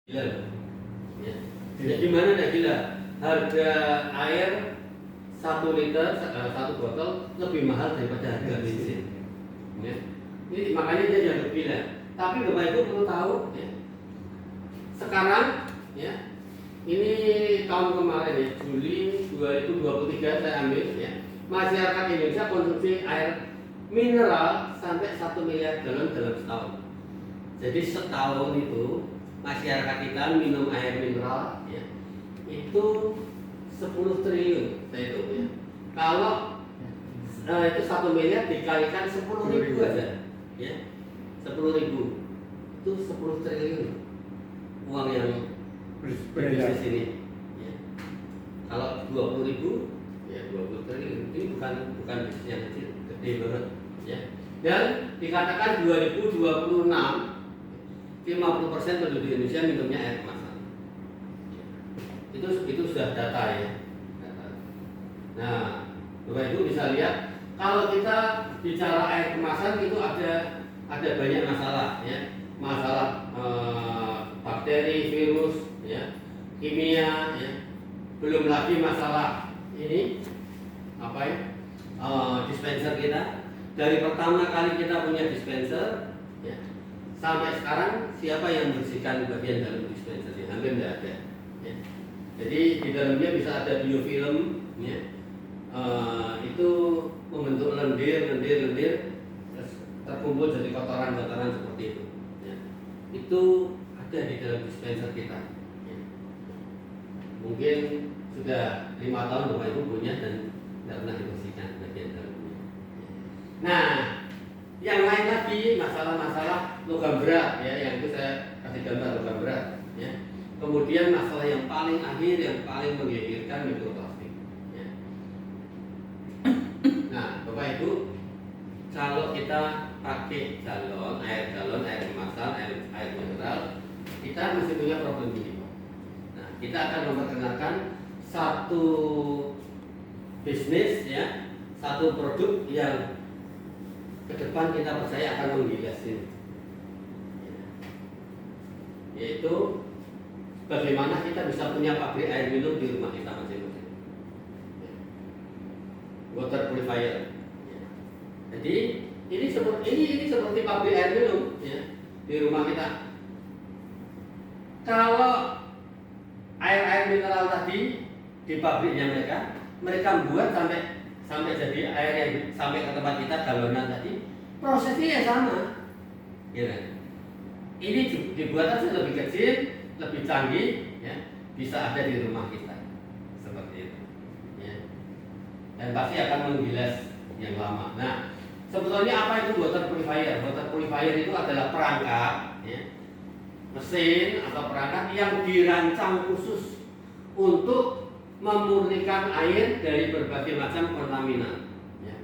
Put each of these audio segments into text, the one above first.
Gila loh. Ya. Jadi gimana nih gila? Harga air 1 liter, 1 botol lebih mahal daripada harga bensin. Ya. Ini makanya dia dianggap gila. Tapi Bapak Ibu perlu tahu, ya. Sekarang, ya, ini tahun kemarin ya, Juli 2023 saya ambil, ya. Masyarakat Indonesia konsumsi air mineral sampai 1 miliar galon dalam setahun. Jadi setahun itu masyarakat kita minum air mineral, ya, itu 10 triliun saya itu, ya. Kalau itu 1 miliar dikalikan 10.000 aja, ya, 10.000 itu 10 triliun uang yang berbisnis ini, ya. Kalau 20.000 ya 20 triliun. Ini bukan bisnis yang kecil, gede banget, ya. Dan dikatakan 2026 50% penduduk Indonesia minumnya air kemasan. Itu sudah data, ya. Data. Nah, Bapak Ibu bisa lihat kalau kita bicara air kemasan itu ada banyak masalah, ya. Masalah bakteri, virus, ya, kimia, ya. Belum lagi masalah ini apa ya? Dispenser kita. Dari pertama kali kita punya dispenser, ya, sampai sekarang siapa yang membersihkan bagian dalam dispenser? Hampir tidak ada, ya. Jadi di dalamnya bisa ada biofilm, ya. Itu membentuk lendir, terus terkumpul jadi kotoran-kotoran seperti itu, ya. Itu ada di dalam dispenser kita, ya. Mungkin sudah 5 tahun Bapak Ibu punya dan tidak pernah dibersihkan bagian dalamnya. Nah, yang lain lagi masalah-masalah logam berat, ya, yang itu saya kasih gambar logam berat, ya. Kemudian masalah yang paling akhir, yang paling menggigirkan mikroplastik, ya. Nah, Bapak Ibu, kalau kita pakai air galon, air kemasan, air mineral, kita masih punya problem ini. Nah, kita akan memperkenalkan satu bisnis, ya, satu produk yang ke depan kita percaya akan menggilas ini, yaitu bagaimana kita bisa punya pabrik air minum di rumah kita masing-masing, water purifier, ya. Jadi ini seperti pabrik air minum, ya, di rumah kita. Kalau air mineral tadi di pabriknya mereka buat sampai jadi air yang sampai ke tempat kita galonan tadi, prosesnya ya sama, ya. Ini dibuat aja lebih kecil, lebih canggih, ya, bisa ada di rumah kita seperti itu, ya. Dan pasti akan menggilas yang lama. Nah, sebetulnya apa itu water purifier? Water purifier itu adalah perangkat, ya, mesin atau perangkat yang dirancang khusus untuk memurnikan air dari berbagai macam kontaminan, ya.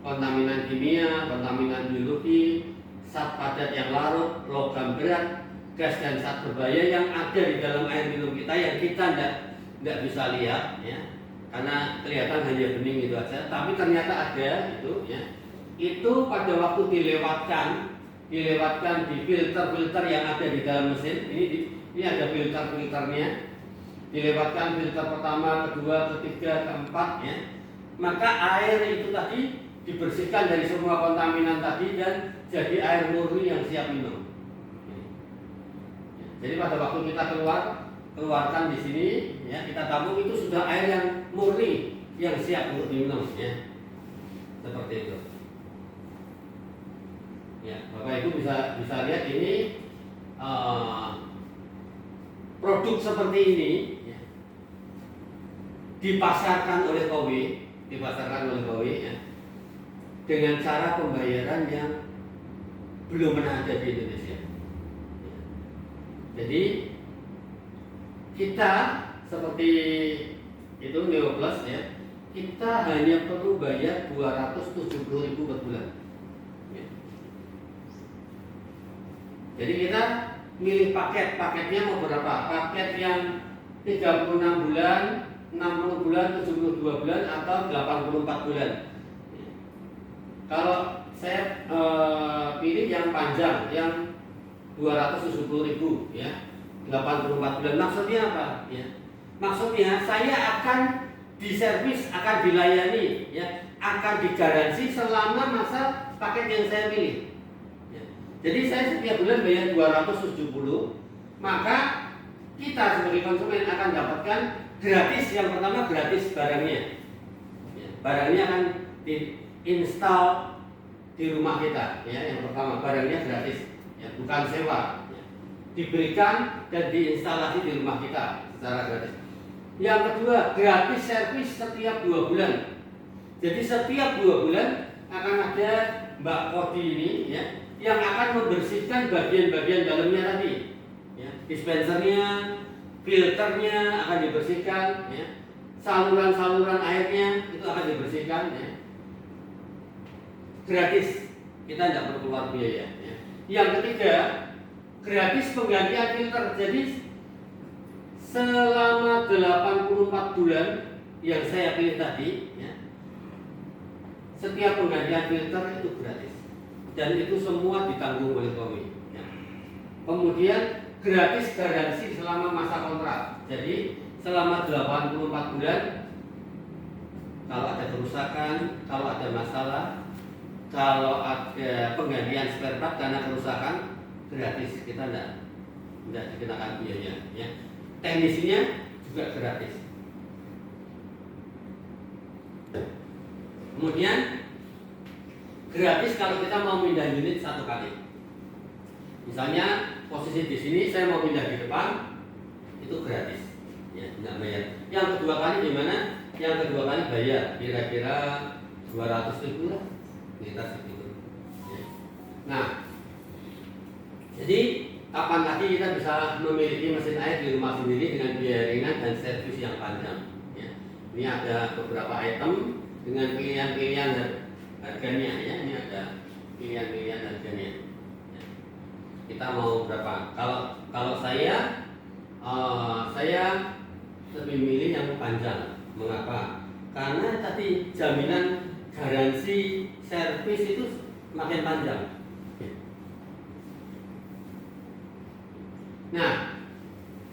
Kontaminan kimia, kontaminan biologi, zat padat yang larut, logam berat, gas dan zat berbahaya yang ada di dalam air minum kita yang kita tidak bisa lihat, ya, karena kelihatan hanya bening itu aja, tapi ternyata ada itu, ya. Itu pada waktu dilewatkan di filter yang ada di dalam mesin. Ini ada filternya. Dilewatkan filter pertama, kedua, ketiga, keempat, ya. Maka air itu tadi dibersihkan dari semua kontaminan tadi dan jadi air murni yang siap minum. Jadi pada waktu kita keluarkan di sini, ya, kita tabung, itu sudah air yang murni yang siap untuk diminum, ya. Seperti itu. Ya, Bapak Ibu bisa lihat ini produk seperti ini, ya, dipasarkan oleh KOWI, ya, dengan cara pembayaran yang belum pernah ada di Indonesia. Ya. Jadi kita seperti itu Neoplus, ya, kita hanya perlu bayar 270.000 per bulan. Ya. Jadi kita milih paketnya mau berapa? Paket yang 36 bulan, 60 bulan, 72 bulan, atau 84 bulan. Kalau saya pilih yang panjang, yang 270.000, ya. 84 bulan. Maksudnya apa? Ya. Maksudnya saya akan diservis, akan dilayani, ya, akan digaransi selama masa paket yang saya pilih. Ya. Jadi saya setiap bulan bayar 270, maka kita sebagai konsumen akan dapatkan gratis. Yang pertama gratis barangnya. Ya. Barangnya akan diinstal di rumah kita. Ya. Yang pertama barangnya gratis, ya, bukan sewa. Ya. Diberikan dan diinstalasi di rumah kita secara gratis. Yang kedua, gratis servis setiap 2 bulan. Jadi setiap 2 bulan akan ada Mbak Kodi ini, ya, yang akan membersihkan bagian-bagian dalamnya tadi, ya, dispensernya, filternya akan dibersihkan, ya, saluran-saluran airnya itu akan dibersihkan, ya. Gratis, kita tidak perlu keluar biaya. Ya. Yang ketiga, gratis penggantian filter. Jadi selama 84 bulan yang saya pilih tadi, ya, setiap penggantian filter itu gratis dan itu semua ditanggung oleh Komi. Ya. Kemudian gratis garansi selama masa kontrak. Jadi selama 84 bulan kalau ada kerusakan, kalau ada masalah, kalau ada penggantian spare part karena kerusakan, gratis, kita tidak dikenakan biaya. Ya. Teknisinya juga gratis. Kemudian gratis kalau kita mau pindah unit 1 kali. Misalnya posisi di sini saya mau pindah di depan, itu gratis, ya, tidak bayar. Yang kedua kali gimana? Yang kedua kali bayar, kira-kira 200.000 lah, sekitar segitu. Ya. Nah, jadi kapan lagi kita bisa memiliki mesin air di rumah sendiri dengan biaya ringan dan servis yang panjang? Ya. Ini ada beberapa item dengan pilihan-pilihan harganya, ya. Ini ada pilihan-pilihan harganya. Ya. Kita mau berapa? Kalau saya lebih milih yang panjang. Mengapa? Karena tadi jaminan garansi servis itu makin panjang. Nah,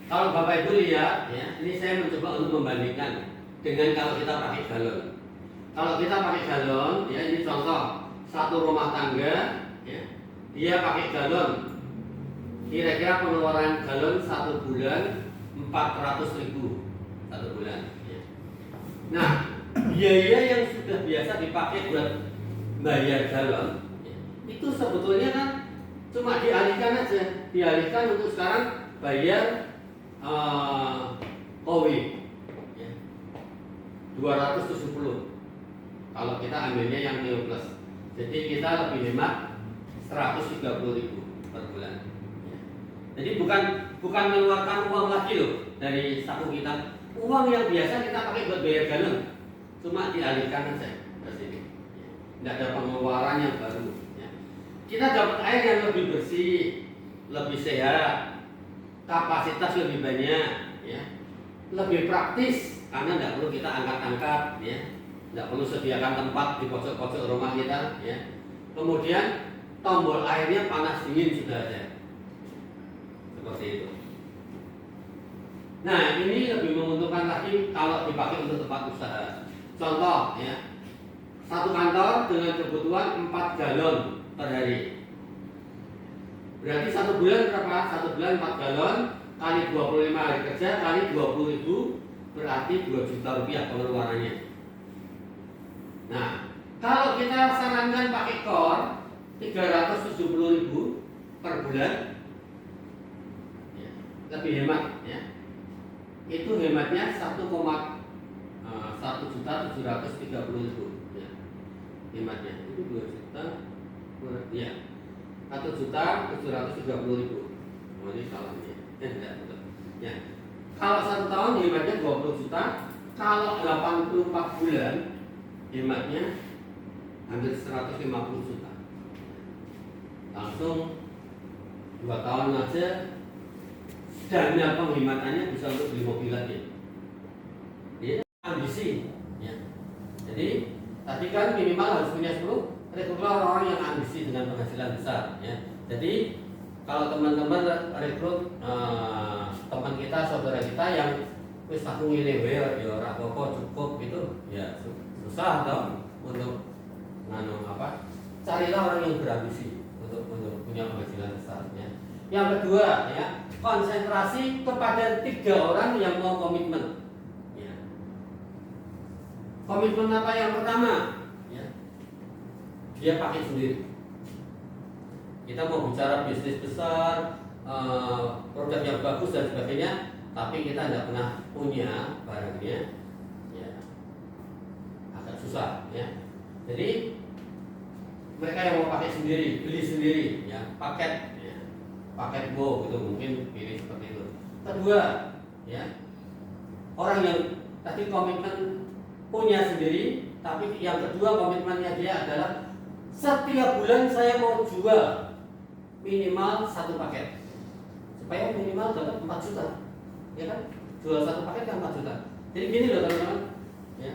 kalau Bapak Ibu lihat, ya, ini saya mencoba untuk membandingkan dengan kalau kita pakai galon. Kalau kita pakai galon, ya, ini contoh satu rumah tangga, ya, dia pakai galon. Kira-kira pengeluaran galon 1 bulan 400.000 1 bulan. Ya. Nah, biaya yang sudah biasa dipakai buat bayar galon, ya, itu sebetulnya kan cuma dialihkan aja, dialihkan untuk sekarang bayar kowi, ya, 270 kalau kita ambilnya yang Neo Plus. Jadi kita lebih hemat 130.000 per bulan, ya. Jadi bukan mengeluarkan uang lagi loh dari saku kita, uang yang biasa kita pakai buat bayar galon cuma dialihkan aja ke sini, ya. Tidak ada pengeluaran yang baru. Kita dapat air yang lebih bersih, lebih sehat, kapasitas lebih banyak, ya, lebih praktis karena tidak perlu kita angkat-angkat, ya, tidak perlu sediakan tempat di pojok-pojok rumah kita, ya. Kemudian tombol airnya panas dingin sudah ada, seperti itu. Nah, ini lebih menguntungkan lagi kalau dipakai untuk tempat usaha. Contoh, ya, satu kantor dengan kebutuhan 4 galon per hari. Berarti 1 bulan berapa? 1 bulan 4 galon kali 25 hari kerja kali 20.000 berarti 2 juta rupiah pengeluarannya. Nah, kalau kita sarankan pakai core 370.000 per bulan, ya, lebih hemat, ya. Itu hematnya 1.730.000, ya. Hematnya itu 2 juta, ya, 1.730.000. Oh, ini salahnya. Tidak betul. Ya. Kalau 1 tahun hematnya 20 juta, kalau 84 bulan hematnya hampir 150 juta. Langsung 2 tahun aja dana penghematannya bisa untuk beli mobil lagi. Ini ambisi, ya. Jadi tadi kan minimal harus punya 10. Regular orang yang ambisi dengan penghasilan besar, ya. Jadi kalau teman-teman rekrut teman kita, saudara kita yang wis aku ngene wae ya ora apa-apa cukup gitu, ya susah dong untuk carilah orang yang berambisi untuk punya penghasilan besar ya. Yang kedua ya, konsentrasi kepada 3 orang yang mau komitmen ya. Komitmen apa yang pertama ya, dia pakai sendiri. Kita mau bicara bisnis besar, produk yang bagus dan sebagainya, tapi kita tidak pernah punya barangnya ya, agak susah ya. Jadi mereka yang mau pakai sendiri, beli sendiri ya, paket ya, paket go gitu, mungkin pilih seperti itu. Kedua ya, orang yang tadi komitmen punya sendiri, tapi yang kedua komitmennya dia adalah setiap bulan saya mau jual minimal 1 paket supaya minimal dapat 4 juta ya kan, jual 1 paket kan 4 juta. Jadi gini loh teman-teman ya,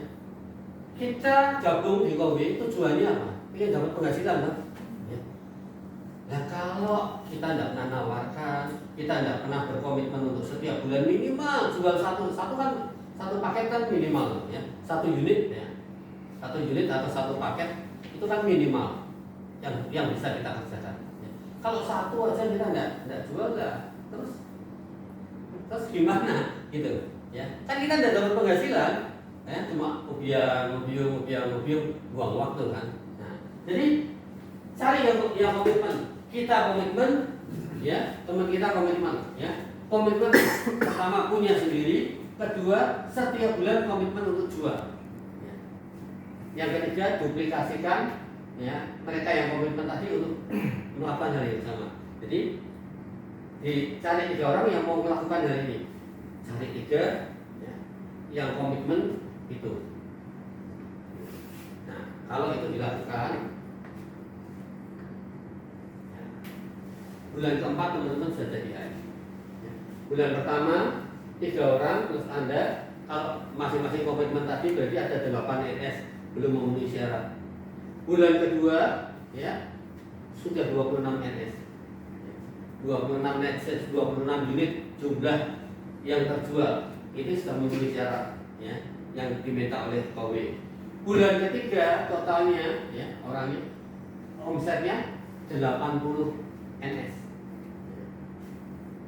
kita gabung di Kowe tujuannya apa? Ingin dapat penghasilan kan ya. Nah kalau kita tidak pernah nawarkan, kita tidak pernah berkomitmen untuk setiap bulan minimal jual satu kan, 1 paket kan minimal ya, 1 unit ya, 1 unit atau 1 paket itu kan minimal yang bisa kita kerjakan ya. Kalau 1 aja kita tidak jual lah, terus gimana gitu ya, kan kita tidak dapat penghasilan ya, cuma ngobiung buang waktu kan. Nah, jadi cari yang komitmen, kita komitmen ya, teman kita komitmen ya. Komitmen pertama punya sendiri, kedua setiap bulan komitmen untuk jual ya. Yang ketiga duplikasikan ya, mereka yang komitmen tadi untuk melakukan hal yang sama. Jadi dicari 3 orang yang mau melakukan hal ini, cari 3 ya, yang komitmen itu. Nah kalau itu dilakukan ya, bulan keempat teman-teman sudah jadi ya. Bulan pertama 3 orang plus Anda, kalau masing-masing komitmen tadi berarti ada 8 NS belum memenuhi syarat. Bulan kedua ya sudah 26 NS, 26 unit jumlah yang terjual, ini sudah memenuhi syarat ya, yang diminta oleh KW. Bulan ketiga totalnya ya, orangnya omsetnya 80 NS.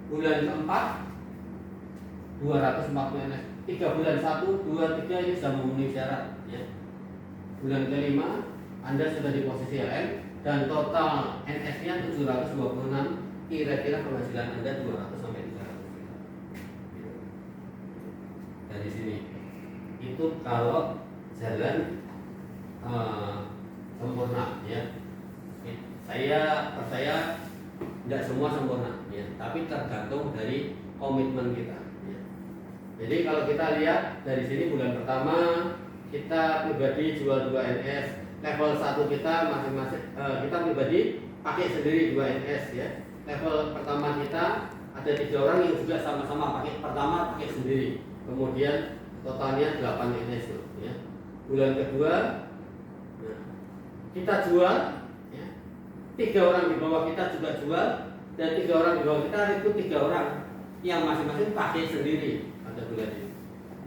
Bulan keempat 240 NS. 3 bulan 1, 2, 3 ini sudah memenuhi syarat ya. Bulan kelima Anda sudah di posisi LM dan total NS-nya 726, kira-kira penghasilan Anda 200 sampai 300 juta. Dari sini itu kalau jalan sempurna ya. Saya percaya tidak semua sempurna ya, tapi tergantung dari komitmen kita ya. Jadi kalau kita lihat dari sini bulan pertama kita pribadi jual 2 NS, level 1 kita masing-masing kita pribadi pakai sendiri 2 NS ya. Level pertama kita ada 3 orang yang juga sama-sama pakai sendiri. Kemudian totalnya 8 NS tuh, ya. Bulan kedua nah, kita jual ya. 3 orang di bawah kita juga jual, dan 3 orang di bawah kita rekrut 3 orang yang masing-masing pakai sendiri pada bulan ini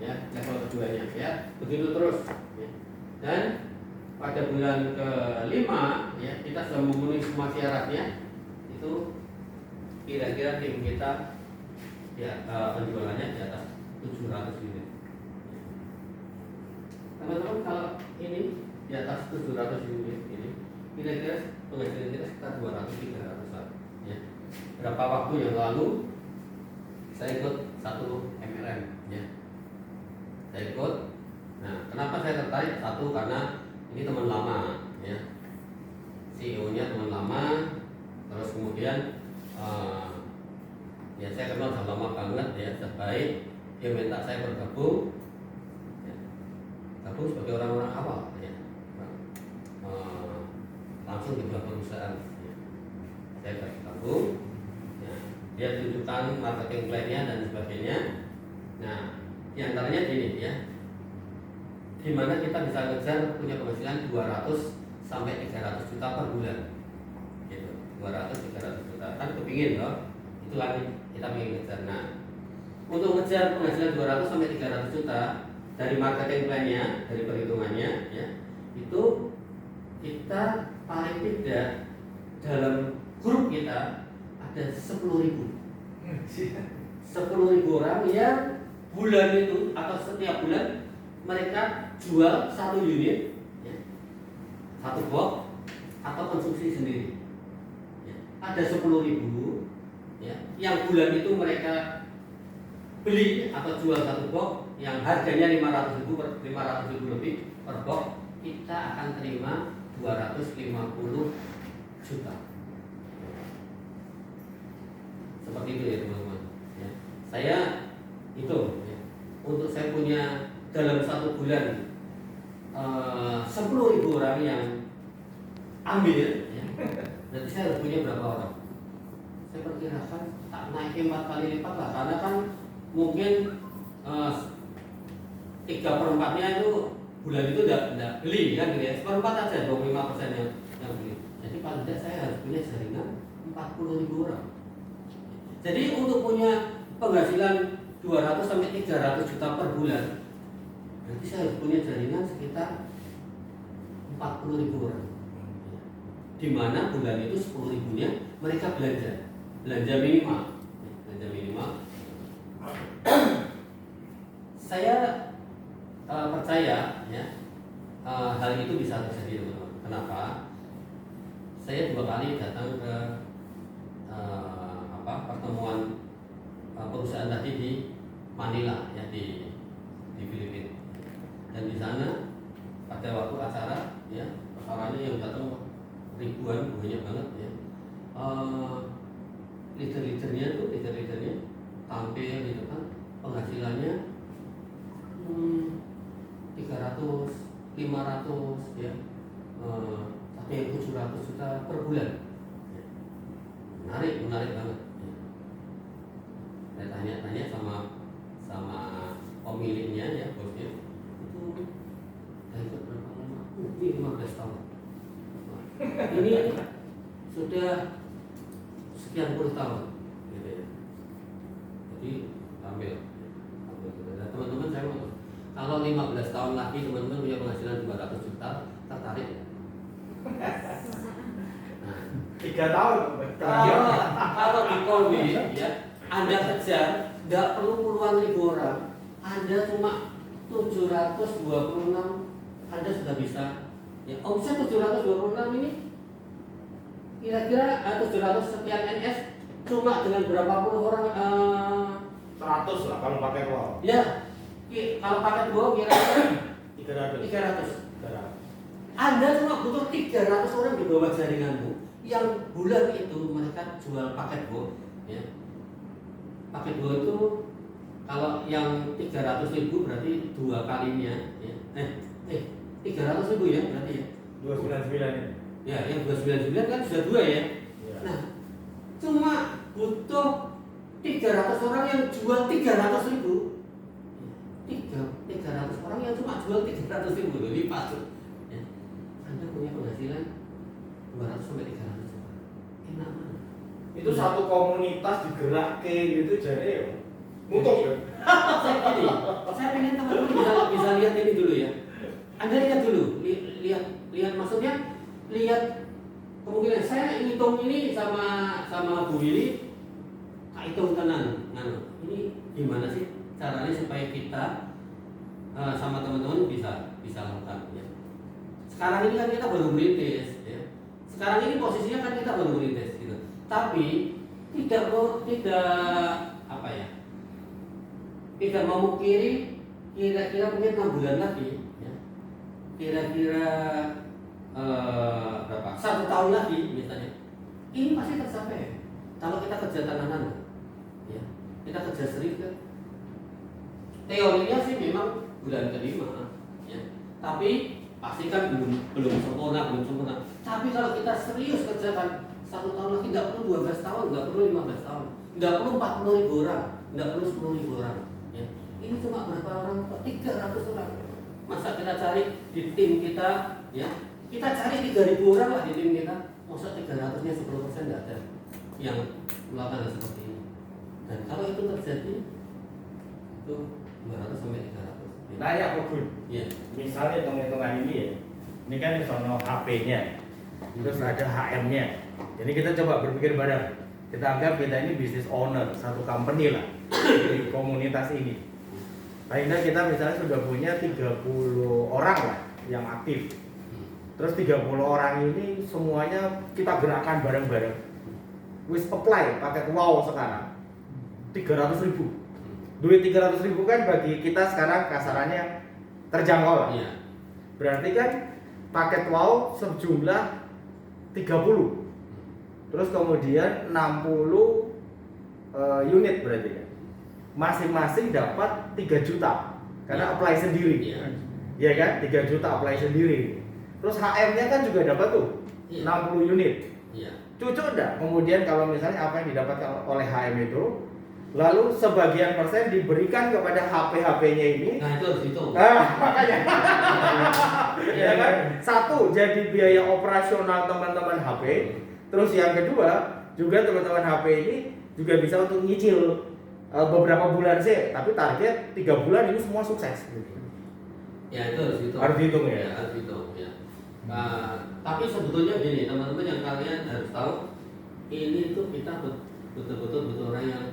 ya, level keduanya ya. Begitu terus ya. Dan pada bulan kelima ya, kita sudah memenuhi semua syaratnya, itu kira-kira tim kita ya penjualannya di atas 700 unit. Teman-teman, kalau ini di atas 700 unit ini kira-kira penghasilan kita sekitar 200-300 ya. Berapa waktu yang lalu saya ikut 1 MLM ya. Saya ikut. Nah, kenapa saya tertarik? Satu, karena ini teman lama ya, CEO-nya teman lama. Terus kemudian ya saya kenal sudah lama banget ya, sebaik dia minta saya bergabung ya. Gabung sebagai orang-orang awal ya, langsung di perusahaan ya. Saya bergabung ya. Dia tunjukkan marketing plan-nya dan sebagainya. Nah, diantaranya gini ya, gimana kita bisa ngejar punya penghasilan 200 sampai 300 juta per bulan gitu. 200-300 juta kan kepingin loh, itu kan kita ingin ngejar. Nah, untuk ngejar penghasilan 200 sampai 300 juta dari marketing plan-nya, dari perhitungannya ya, itu kita paling tidak dalam grup kita ada 10.000 orang yang bulan itu atau setiap bulan mereka jual satu unit ya, satu box atau konsumsi sendiri ya. Ada 10.000 ya, yang bulan itu mereka beli atau jual satu box yang harganya 500.000 lebih per box, kita akan terima 250 juta. Seperti itu ya teman-teman ya. Saya hitung ya, untuk saya punya dalam satu bulan 10.000 orang yang ambil ya, berarti saya harus punya berapa orang? Saya perkirakan tak naik 4 kali lipat lah, karena kan mungkin 3/4-nya itu bulan itu tidak beli kan gitu ya, 1/4 aja 25% yang beli. Jadi paling tidak saya harus punya jaringan 40.000 orang. Jadi untuk punya penghasilan 200 sampai 300 juta per bulan, berarti saya harus punya jaringan sekitar 40.000 orang. Di mana bulan itu 10.000-nya mereka belanja minimal. Saya percaya ya, hal itu bisa terjadi teman-teman. Kenapa? Saya 2 kali datang ke pertemuan perusahaan tadi di Manila ya, di Filipina. Dan di sana pada waktu acara ya, acaranya yang datang ribuan, banyak banget ya. Leader-leadernya tampil di depan, penghasilannya 300, 500 ya, tapi yang 700 juta per bulan. Menarik banget. Saya tanya sama pemiliknya ya, bosnya, itu udah ikut berapa lama? Ini 15 tahun. Ini sudah sekian puluh tahun gitu ya. Jadi ambil. Nah, teman-teman, saya mau, kalau 15 tahun lagi teman-teman punya penghasilan 200 juta, tertarik ya? Nah, 3 tahun kalau di Kolbi ya, Anda kejar nggak perlu puluhan ribu orang, Anda cuma 726 Anda sudah bisa ya. Omset 726 ini kira-kira 700 sekian NS cuma dengan berapa puluh orang 100 lah kalau pakai wow. Ya, kalau pakai wow kira-kira 300. Anda cuma butuh 300 orang di bawah jaringanmu yang bulan itu mereka jual paket wow ya. Paket wow itu kalau yang 300.000 berarti 2 kalinya ya. 300.000 ya berarti ya. 299 ya. Ya, yang 299 kan sudah 2 ya. Ya. Nah, cuma butuh 300 orang yang jual 300.000. 300 orang yang cuma jual 300.000 loh, lipat tuh. Ya. Anda punya penghasilan 200 sampai 300 juta. Enak banget. Itu satu komunitas digerakke gitu jadi ya. Mutung ya. Saya pengen teman-teman bisa lihat ini dulu ya. Anda lihat dulu, lihat maksudnya lihat kemungkinan. Saya hitung ini sama Bu Willy, tak hitung tenan. Ini gimana sih caranya supaya kita sama teman-teman bisa lakukan ya. Sekarang ini kan kita baru merintis ya. Sekarang ini posisinya kan kita baru merintis gitu. Tapi tidak memungkiri kira-kira mungkin 6 bulan lagi ya. Kira-kira berapa? 1 tahun lagi misalnya. Ini pasti tercapai. Kalau kita kerja tangan ya. Kita kerja serius kan. Teorinya sih memang bulan kelima ya. Tapi pasti kan belum sempurna. Tapi kalau kita serius kerjakan 1 tahun lagi, nggak perlu 12 tahun, nggak perlu 15 tahun, nggak perlu 40.000 orang, nggak perlu 10.000 orang ya. Ini cuma berapa orang? 300 orang. Masa kita cari di tim kita ya, kita cari 3.000 orang lah di tim kita. Oh, masa 300-nya 10% nggak ada yang melakukan hal seperti ini. Dan kalau itu terjadi, itu 200 sampai 300. Nah ya Pak Gun, Iya. misalnya hitung-hitungan ini ya, ini kan sono HP-nya, terus ada HM-nya. Jadi kita coba berpikir bareng. Kita anggap kita ini business owner satu company lah di komunitas ini. Paling kita misalnya sudah punya 30 orang lah yang aktif. Terus 30 orang ini semuanya kita gerakkan bareng-bareng. Wis apply pakai wow sekarang 300.000. Duit 300.000 kan bagi kita sekarang kasarannya terjangkau lah. Iya. Berarti kan paket wow sejumlah 30. Terus kemudian 60 unit berarti kan. Masing-masing dapat 3 juta karena apply sendiri. Iya. Iya kan? 3 juta apply sendiri. Terus HM-nya kan juga dapat tuh. Iya. 60 unit. Iya. Cocok enggak? Kemudian kalau misalnya apa yang didapatkan oleh HM itu, lalu sebagian persen diberikan kepada HP-HP-nya ini. Nah, itu harus hitung. Makanya. Ya kan? Satu, jadi biaya operasional teman-teman HP. Terus yang kedua, juga teman-teman HP ini juga bisa untuk nyicil beberapa bulan sih, tapi target 3 bulan ini semua sukses. Ya, itu harus hitung. Harus dihitung ya? Ya, harus hitung ya. Tapi sebetulnya gini, teman-teman yang kalian harus tahu, ini tuh kita betul-betul butuh orang yang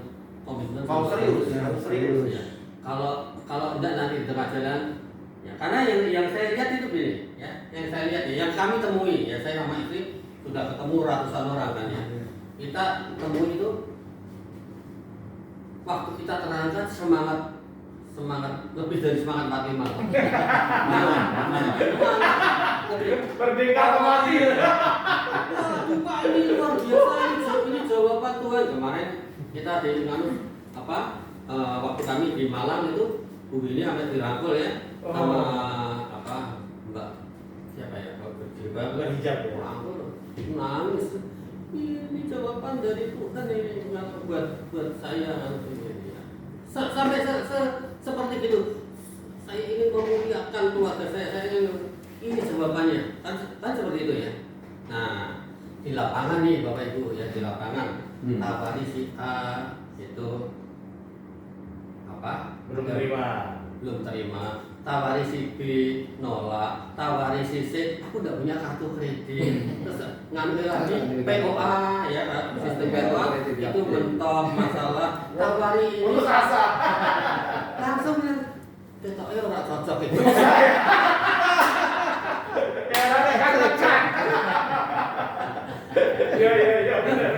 komitmen. Mau serius, harus serius. Ya. Kalau enggak nanti di tengah jalan, ya karena yang saya lihat itu gini, ya, yang saya lihat ya, yang kami temui, ya saya sama istri sudah ketemu ratusan orang kan ya. Kita temui itu waktu kita terangkat semangat lebih dari semangat 45. Merdeka atau mati. Pak ini luar biasa, ini jawaban Tuhan. Kemarin kita di waktu kami di Malang itu Bu ini sampai dirangkul ya sama Mbak siapa ya, Mbak hijab ya. Rangkul nangis. Ini jawaban dari Tuhan ini buat saya. Sampai seperti itu. Saya ingin memuliakan keluarga saya ingin, ini jawabannya. Kan seperti itu ya. Nah, di lapangan nih Bapak Ibu ya, di lapangan tawari si A itu belum terima, tawari si B nolak, tawari si C aku udah punya kartu kredit, terus ngambil lagi POA ya, sistem POA itu mentok masalah, tawari ini langsung bilang ketoknya ora cocok itu. Iya benar.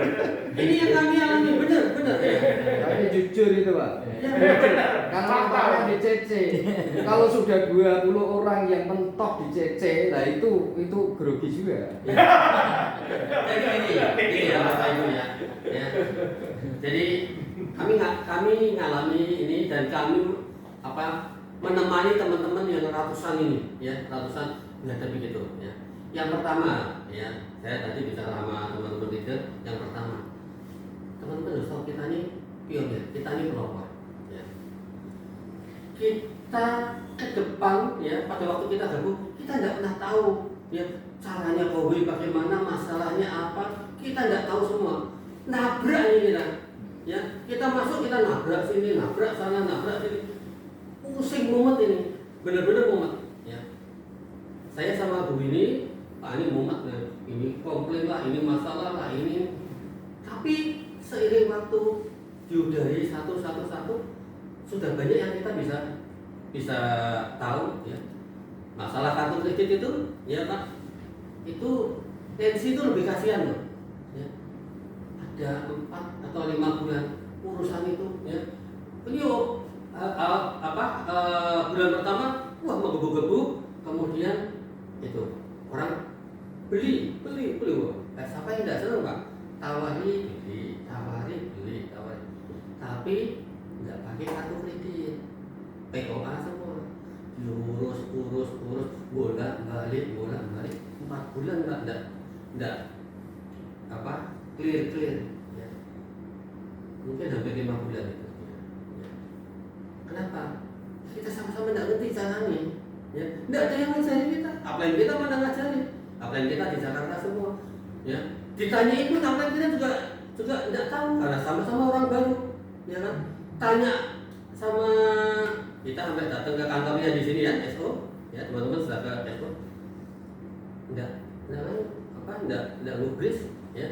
Ini yang kami alami benar ya. Tapi jujur itu Pak. Ya, Kalau di CC, kalau sudah 20 orang yang mentok di CC, nah itu grogi juga. Jadi ini ya Bapak Ibu ya. Jadi kami ngalami ini dan kami menemani teman-teman yang ratusan ini ya, ratusan menghadapi gitu ya. Yang pertama ya, saya tadi bicara sama teman-teman leader. Yang pertama, teman-teman harus tahu kita ini pionir, kita ini pelopor ya. Kita ke depan ya, pada waktu kita gabung, kita tidak pernah tahu ya caranya kowe bagaimana, masalahnya apa, kita tidak tahu semua. Nabrak ini kita ya, kita masuk kita nabrak sini, nabrak sana, nabrak sini, pusing mumet ini, benar-benar mumet ya. Saya sama Bu ini mumet ya. Ini komplain lah, ini masalah lah, ini. Tapi seiring waktu diudahi satu sudah banyak yang kita bisa tahu ya. Masalah kartu kredit itu ya Pak, itu tensi itu lebih kasihan loh ya. Ada 4 atau 5 bulan urusan itu ya. Bulan pertama wah menggebu-gebu, kemudian itu orang beli. Siapa yang tidak senang Pak? Tawari beli. Tapi nggak pakai kartu kredit, POA semua, diurus, bolak-balik 4 bulan nggak clear ya. Mungkin hampir 5 bulan itu ya. Kenapa? Kita sama-sama nggak ngerti caranya ya. Nggak ada yang ngajarin kita, apalagi kita mana ngajarin, apalagi kita di Jakarta semua ya. ditanya itu sampai kita juga tidak tahu karena sama-sama orang baru, ya kan? Tanya sama kita sampai datang ke kantornya di sini ya, SO, ya teman-teman sudah ke SO, tidak lugris, ya.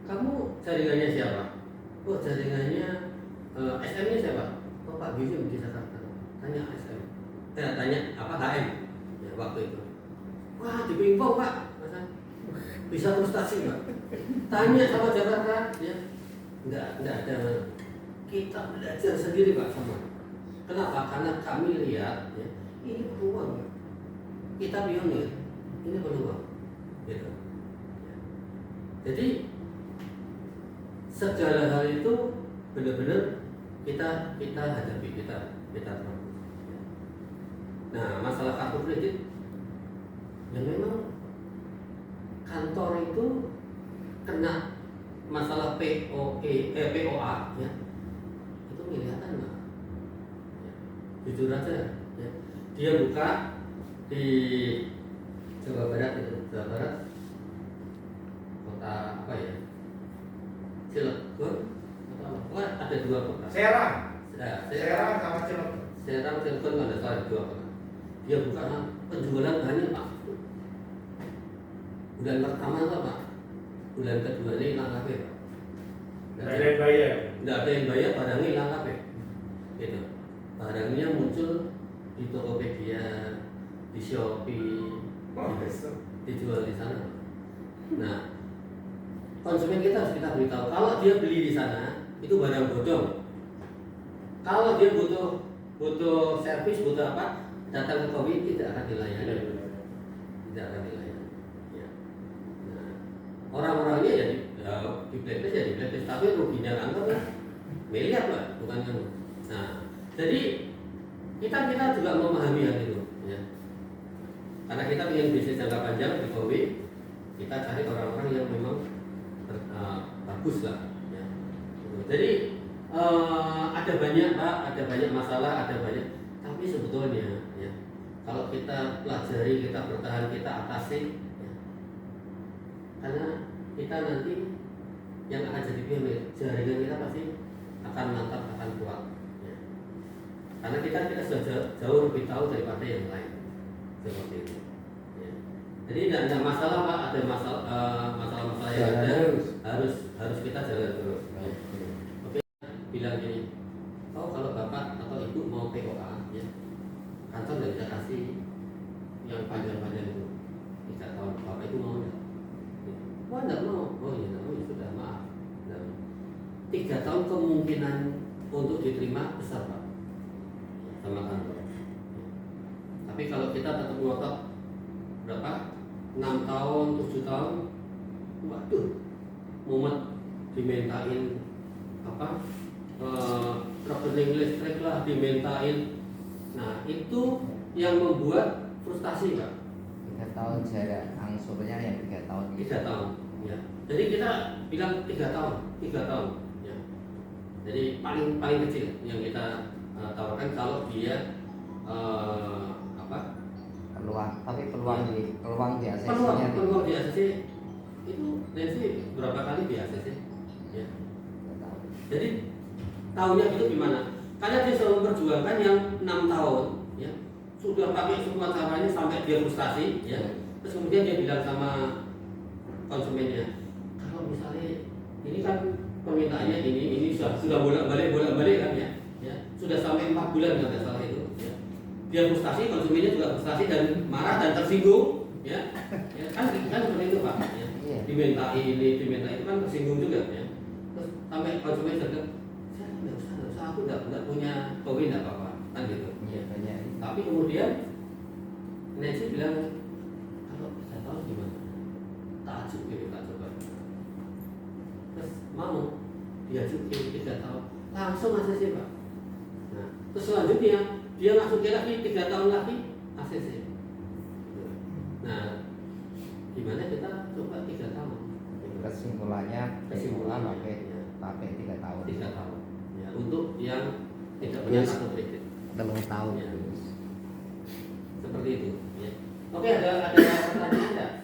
Kamu jaringannya siapa? Oh jaringannya SM-nya siapa? Oh Pak Bim di Jakarta. Tanya SM, tanya apa HM, ya waktu itu. Wah di pingpong Pak, masa bisa frustasi Pak. Tanya sama Jakarta, ya. Tidak ada. Kita belajar sendiri Pak sama. Kenapa? Karena kami lihat, ya, ini peluang. Kita pionir, ini peluang. Gitu. Jadi segala hal itu benar-benar kita hadapi, kita terapkan. Nah, masalah kartu kredit, yang memang kantor itu kena masalah POA, ya, itu kelihatan lah. Jujur aja, ya. Dia buka di Jawa Barat itu, Jawa Barat, kota apa ya? Cilegon, atau ada 2 kota. Serang. Nah, Serang sama Cilegon. Serang, Cilegon ada salah 2 kota. Dia buka penjualan banyak Pak. Bulan pertama tuh Pak, bulan kedua ini hilang kabeh Pak. Nggak ada yang bayar. Nggak ada yang bayar, barangnya hilang kabeh. Gitu. Barangnya muncul di Tokopedia, di Shopee, dijual di sana. Nah, konsumen kita harus kita beritahu kalau dia beli di sana itu barang bodong. Kalau dia butuh servis, butuh apa, datang ke Kowi tidak akan dilayani. Tidak akan dilayani. Ya. Nah, orang-orangnya ya di blacklist ya di blacklist, tapi ruginya kantor kan miliar Pak, bukan kan. Nah, jadi kita juga memahami hal itu, ya. Karena kita ingin bisnis jangka panjang di Kowi, kita cari orang-orang yang memang bagus lah, ya. Jadi ada banyak Pak, ada banyak masalah, ada banyak, tapi sebetulnya ya kalau kita pelajari, kita bertahan, kita atasi, ya, karena kita nanti yang akan jadi pionir, jaringan kita pasti akan mantap, akan kuat, ya. Karena kita sudah jauh lebih tahu daripada yang lain, seperti itu, ya. Jadi tidak ada masalah Pak, ada masalah yang ada harus kita jalan terus. Oke, bilang gini, oh kalau bapak atau ibu mau POA, ya, kantor nggak bisa kasih yang panjang-panjang itu 3 tahun. Bapak itu mau nggak? Wah nggak mau. Oh iya nggak mau, ya sudah maaf. Nah, 3 tahun kemungkinan untuk diterima besar Pak sama kantor. Tapi kalau kita tetap ngotot berapa? 6 tahun, 7 tahun, waduh, mumet dimintain apa? Rekening listrik lah dimintain. Nah itu yang membuat frustasi Pak. 3 tahun jarak angsurnya yang 3 tahun. 3 tahun, ya. Jadi kita bilang 3 tahun, 3 tahun, ya. Jadi paling kecil yang kita tawarkan kalau dia apa? Peluang di ACC-nya peluang di ACC itu Nancy berapa kali di ACC, ya. Jadi tahunnya itu gimana? Karena dia selalu memperjuangkan yang 6 tahun, ya, sudah pakai semua caranya sampai dia frustasi, ya. Terus kemudian dia bilang sama konsumennya, kalau misalnya ini kan permintaannya ini sudah bolak-balik kan, ya, ya, sudah sampai 4 bulan nggak salah itu, ya. Dia frustasi, konsumennya juga frustasi dan marah dan tersinggung, ya, ya kan seperti itu Pak, ya. Diminta itu kan tersinggung juga, ya. Terus sampai konsumen juga nggak usah, aku nggak punya kopi nggak apa-apa, kan gitu. Iya banyak. Tapi kemudian Nancy bilang kalau 3 tahun gimana? Tak coba. Terus mau diajukin 3 tahun, langsung ACC Pak. Nah, terus selanjutnya dia masukin lagi 3 tahun lagi ACC. Nah, gimana kita coba 3 tahun? Kesimpulannya pakai 3 tahun. 3 tahun. Ya, untuk yang tidak punya kartu kredit. 3 tahun. Ya. Seperti itu. Ya. Oke, ada pertanyaan nggak?